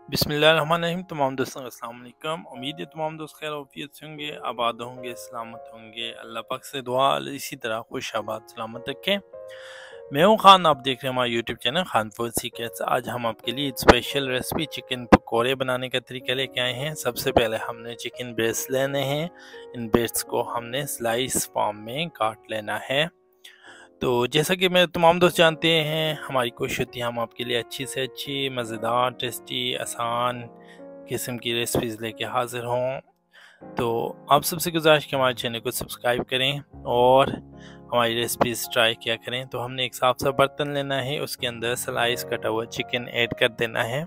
बिस्मिल्लाहिर्रहमानिर्रहीम। तमाम दोस्तों को अस्सलाम वालेकुम। उम्मीद है तमाम दोस्त खैर आफियत से होंगे, आबाद होंगे, सलामत होंगे। अल्लाह पाक से दुआ इसी तरह खुश आबाद सलामत रखें। मैं हूँ खान, आप देख रहे हैं हमारा YouTube channel Khan food secrets. आज हम आपके लिए स्पेशल रेसिपी चिकन पकौड़े बनाने का तरीका लेके आए हैं। सबसे पहले हमने चिकन ब्रेस्ट लेने हैं। इन ब्रेस्ट को हमने स्लाइस फॉर्म में काट लेना है। तो जैसा कि मैं तमाम दोस्त जानते हैं, हमारी कोशिश होती है हम आपके लिए अच्छी से अच्छी, मज़ेदार, टेस्टी, आसान किस्म की रेसिपीज़ लेके हाज़िर हों। तो आप सबसे गुजारिश कि हमारे चैनल को सब्सक्राइब करें और हमारी रेसिपीज़ ट्राई किया करें। तो हमने एक साफ सा बर्तन लेना है, उसके अंदर स्लाइस कटा हुआ चिकन ऐड कर देना है।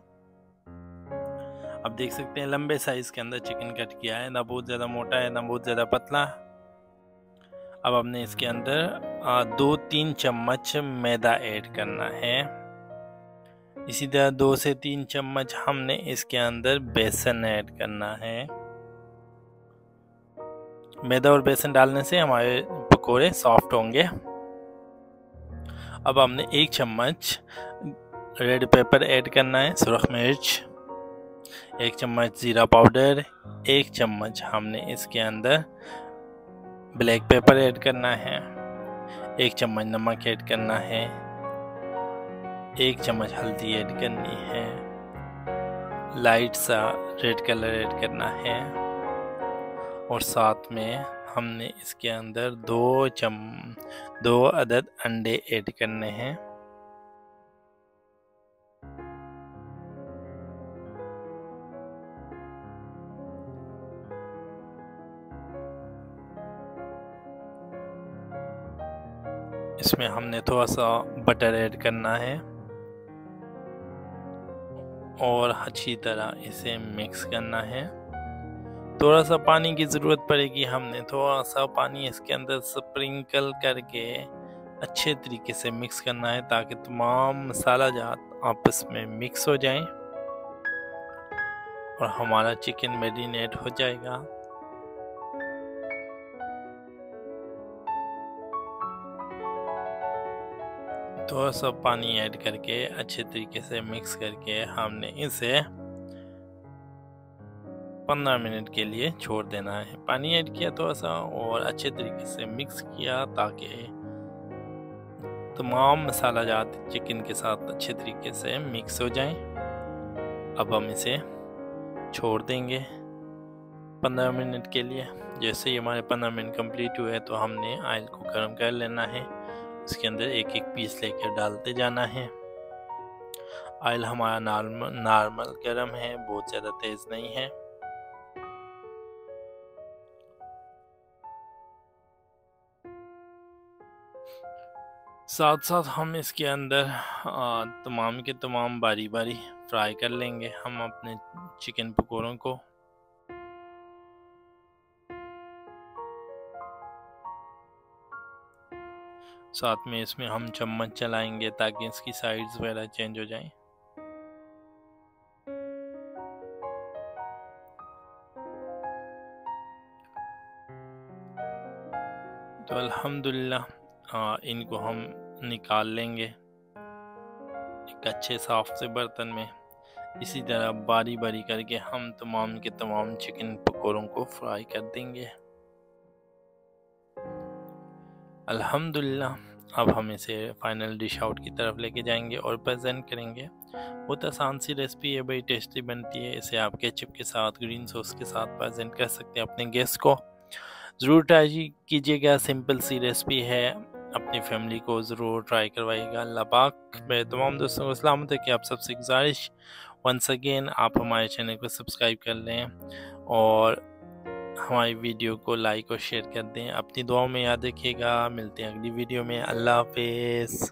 आप देख सकते हैं लंबे साइज़ के अंदर चिकन कट किया है, ना बहुत ज़्यादा मोटा है ना बहुत ज़्यादा पतला। अब हमने इसके अंदर 2-3 चम्मच मैदा ऐड करना है। इसी तरह 2 से 3 चम्मच हमने इसके अंदर बेसन ऐड करना है। मैदा और बेसन डालने से हमारे पकोड़े सॉफ्ट होंगे। अब हमने 1 चम्मच रेड पेपर ऐड करना है, सुरख मिर्च, 1 चम्मच जीरा पाउडर, 1 चम्मच हमने इसके अंदर ब्लैक पेपर ऐड करना है, 1 चम्मच नमक ऐड करना है, 1 चम्मच हल्दी ऐड करनी है, लाइट सा रेड कलर ऐड करना है और साथ में हमने इसके अंदर 2 अदद अंडे ऐड करने हैं। इसमें हमने थोड़ा सा बटर ऐड करना है और अच्छी तरह इसे मिक्स करना है। थोड़ा सा पानी की ज़रूरत पड़ेगी, हमने थोड़ा सा पानी इसके अंदर स्प्रिंकल करके अच्छे तरीके से मिक्स करना है ताकि तमाम मसाला जात आपस में मिक्स हो जाएं और हमारा चिकन मैरिनेट हो जाएगा। थोड़ा सा पानी ऐड करके अच्छे तरीके से मिक्स करके हमने इसे 15 मिनट के लिए छोड़ देना है। पानी ऐड किया थोड़ा सा और अच्छे तरीके से मिक्स किया ताकि तमाम मसाला जात चिकन के साथ अच्छे तरीके से मिक्स हो जाएं। अब हम इसे छोड़ देंगे 15 मिनट के लिए। जैसे ही हमारे 15 मिनट कंप्लीट हुए तो हमने ऑयल को गर्म कर लेना है। उसके अंदर एक एक पीस लेकर डालते जाना है। ऑयल हमारा नॉर्मल गर्म है, बहुत ज़्यादा तेज़ नहीं है। साथ साथ हम इसके अंदर तमाम के तमाम बारी बारी फ्राई कर लेंगे हम अपने चिकन पकौड़ों को। साथ में इसमें हम चम्मच चलाएंगे ताकि इसकी साइड्स वगैरह चेंज हो जाएं। तो अल्हम्दुलिल्लाह इनको हम निकाल लेंगे एक अच्छे साफ से बर्तन में। इसी तरह बारी बारी करके हम तमाम के तमाम चिकन पकौड़ों को फ्राई कर देंगे। अल्हम्दुलिल्लाह अब हम इसे फाइनल डिश आउट की तरफ लेके जाएंगे और प्रेजेंट करेंगे। बहुत आसान सी रेसिपी है, बड़ी टेस्टी बनती है। इसे आप केचप के साथ, ग्रीन सॉस के साथ प्रेजेंट कर सकते हैं अपने गेस्ट को। ज़रूर ट्राई कीजिएगा, सिंपल सी रेसिपी है, अपनी फैमिली को ज़रूर ट्राई करवाइएगा। अल्लाह पाक मेरे तमाम दोस्तों को सलामत है कि आप सबसे गुजारिश वंस अगेन आप हमारे चैनल को सब्सक्राइब कर लें और हमारी वीडियो को लाइक और शेयर कर दें। अपनी दुआओं में याद रखिएगा। मिलते हैं अगली वीडियो में। अल्लाह हाफिज़।